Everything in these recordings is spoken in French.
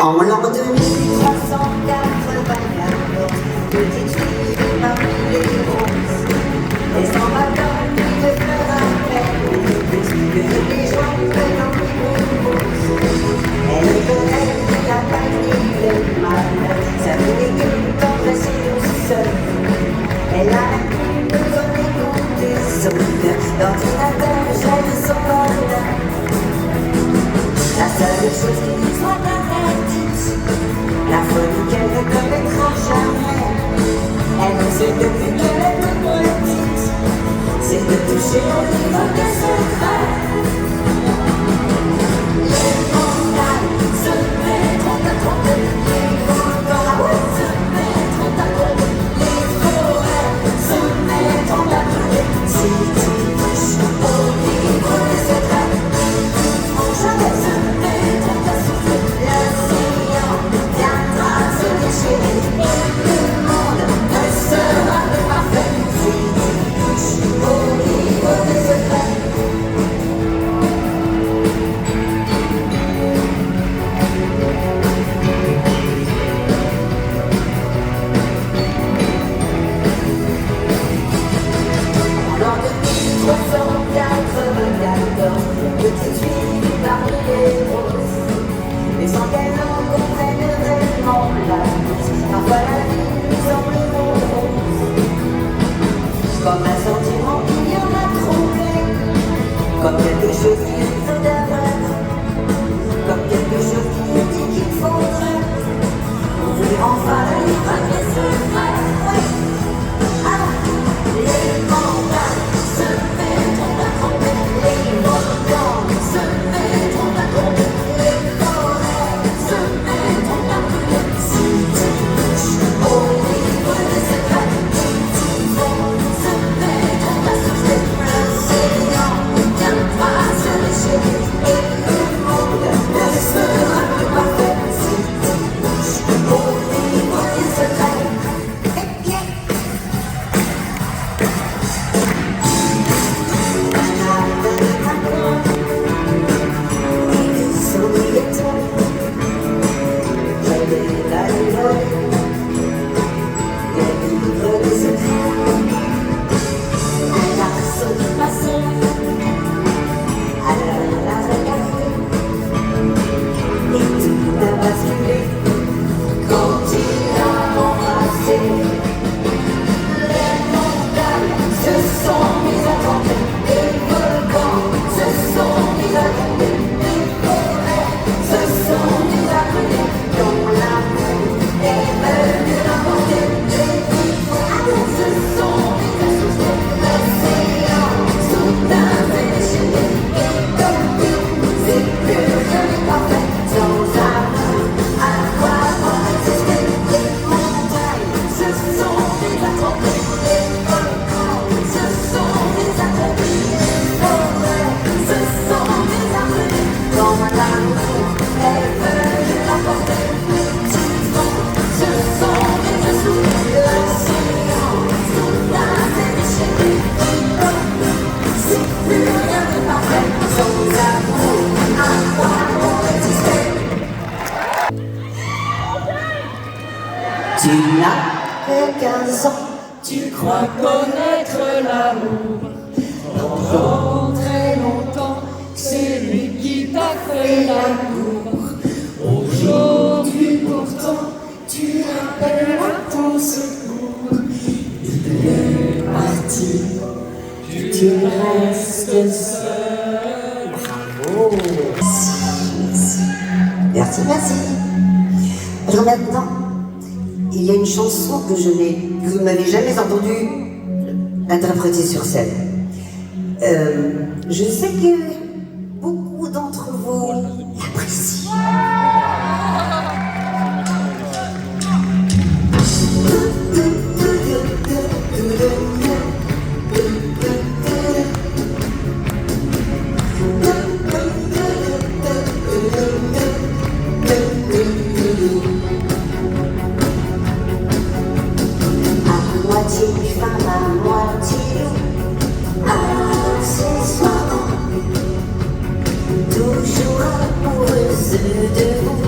En l'an 2384, petite fille parmi les roses, et sans bâton ni de fleurs à peine, que les gens prennent en rose. Elle connaît la taille et le mal, ça fait des gueules d'embrasser au sol. Elle a même plus besoin d'écouter son cœur, l'ordinateur gère son bonheur. La seule chose qui lui soit interdite, la folie qu'elle ne commettra jamais, elle ne sait depuis qu'elle est toute petite, c'est de toucher au niveau des secrets. Les montagnes se mettront à trembler, les volcans se mettront à tomber, les forêts se mettront à brûler. Si tu touches au niveau des secrets, jamais se mettront à souffler. L'océan viendra se déchirer et le monde ne sera plus parfait si tu touches au niveau des secrets. En 2394, petite fille parmi les roses, mais sans qu'elle en comprenne réellement la cause, parfois la vie lui semble morose, comme un sentiment qui vient la tromper, comme quelque chose qui lui fait d'aveugle, comme quelque chose qui lui dit qu'il faudrait ouvrir enfin le livre des secrets. Oui. Ah, les montagnes se mettront à trembler, les volcans se mettront à tomber, les forêts se mettront à brûler. Si tu touches au niveau des secrets, les typhons se mettront à souffler. L'océan viendra se déchirer et le monde ne sera plus parfait si tu touches au niveau des secrets. Tu n'as que 15 ans, Tu crois connaître l'amour pendant très longtemps, c'est lui qui t'a fait l'amour. Aujourd'hui pourtant, tu appelles à ton secours. Il est parti, tu restes seul. bravo. Merci, merci. Alors maintenant, il y a une chanson que vous ne m'avez jamais entendue interpréter sur scène. Je sais que beaucoup d'entre vous l'apprécient. Moitié femme, à moitié loup, accessoirement, toujours amoureuse de vous.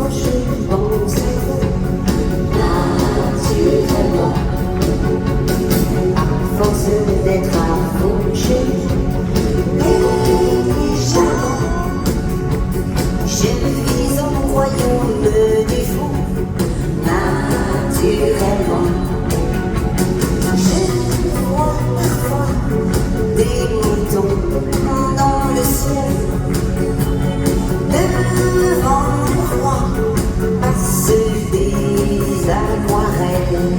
je pense à vous naturellement. À force d'être affranchi négligemment, je vis au royaume des fous naturellement. Je vois parfois des moutons dans le ciel. Devant le roi passent des aquarelles.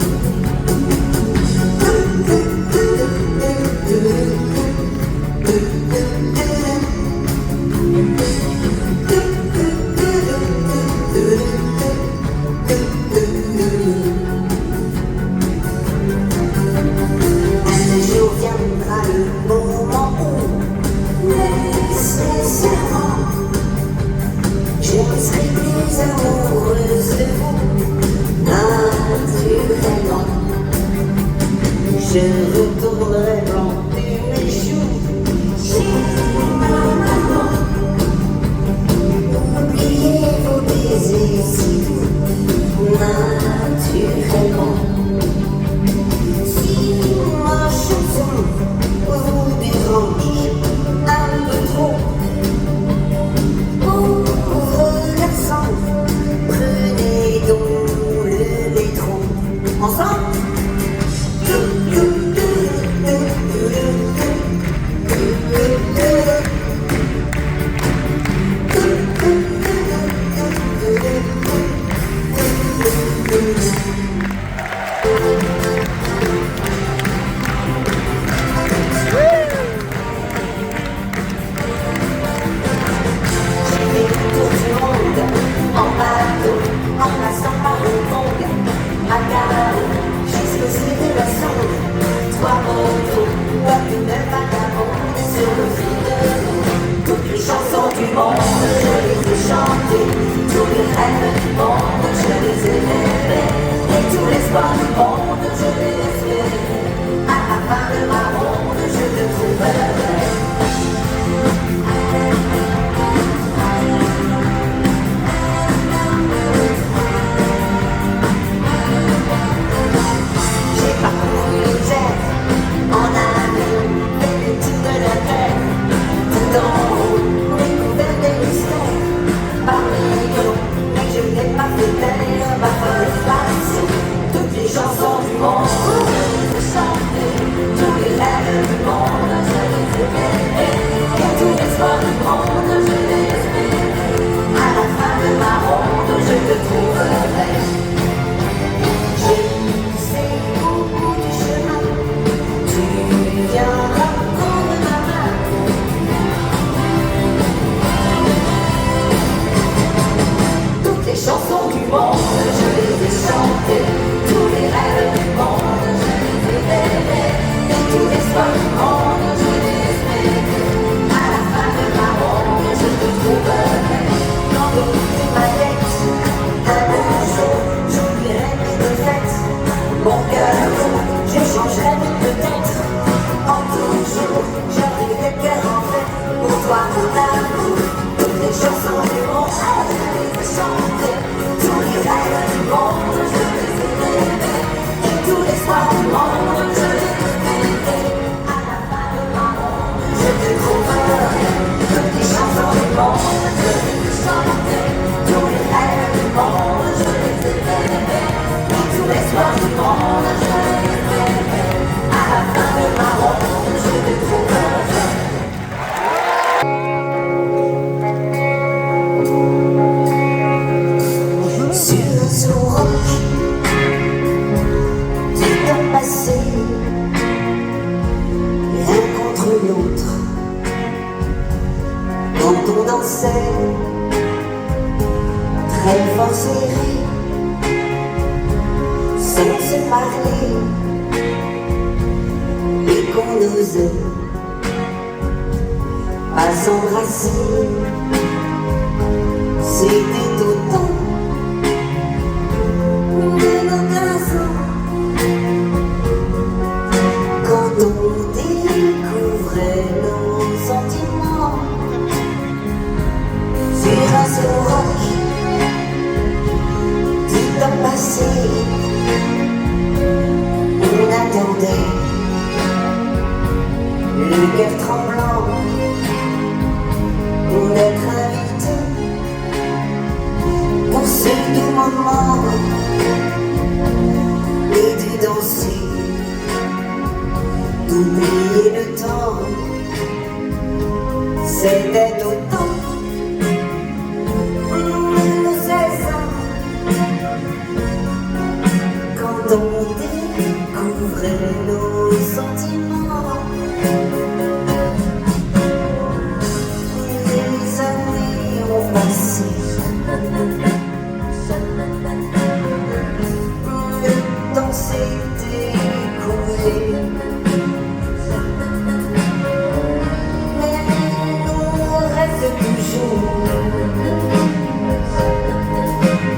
Un jour viendra le moment où nécessairement je serai plus amoureuse de vous naturellement. Je retournerai planter mes choux chez ma maman. Oubliez vos baisers si doux naturellement. Si ma chanson vous dérange un peu trop, prenez donc le métro ensemble. En bateau, en passant par le Congo, à Gao, jusqu'aux îles de la Sonde. Trois motos, comme une vagabonde sur le fil de l'eau. Toutes les chansons du monde, je les ai chantées. Tous les rêves du monde, je les ai rêvés. Et tout l'espoir du monde, je l'ai espéré. À la fin de ma ronde, je te trouverai. Toutes les chansons du monde, je les ai chantées. Tous les rêves du monde, je les ai rêvés. Et tout l'espoir du monde, je l'ai espéré. À la fin de ma ronde, je te trouverai. Je sais au bout du chemin, tu viendras prendre ma main. Toutes les chansons du monde, je les ai chantées. Tous les rêves du monde, je les ai rêvés. Et tout l'espoir du monde, je l'ai espéré. À la fin de ma ronde, je te trouverai. Dans toute ma tête, un beau jour, j'oublierai mes défaites. Mon cœur, je changerai peut-être. En toujours, j'aurai le cœur en fait. Pour toi, mon amour, toutes les chansons du monde, je les ai chantées. Tous les rêves du monde, je les ai rêvés. Et tout l'espoir du monde, je l'ai espéré. À la fin de ma ronde, je te trouverai. Toutes les chansons du monde, je les ai chantées. Tous les rêves du monde, je les ai rêvés. Et tout l'espoir du monde, je l'ai espéré. À la fin de ma ronde, je te trouverai. Sur un sous-roc du temps passé, l'un contre l'autre, quand on dansait très fort serré, sans se parler, et qu'on n'osait pas s'embrasser. C'était autant de nos garçons quand on découvrait nos sentiments sur un seul roc du moment et du danser, d'oublier le temps. C'était autant de 16 ans quand on découvrait nos sentiments. Les années ont passé, le temps s'est écoulé, mais nous reste toujours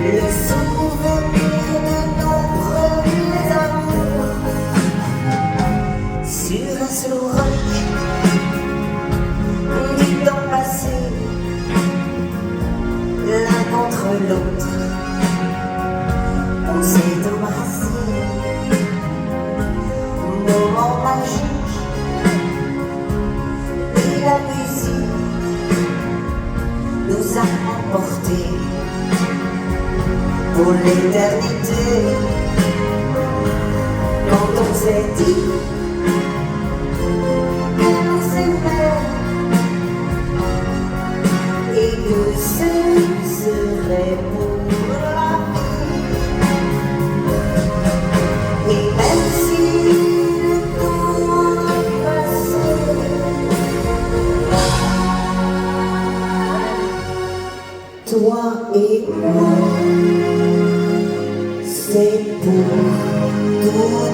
le souvenir de nos premiers amours. Sur un seul roc du temps passé, l'un contre l'autre, on s'est embrassé. Moment magique, et la musique nous a emportés pour l'éternité. Quand on s'est dit qu'on s'aimait et que ce serait pour la vie, et même si le temps a passé, toi et moi, c'est pour toujours.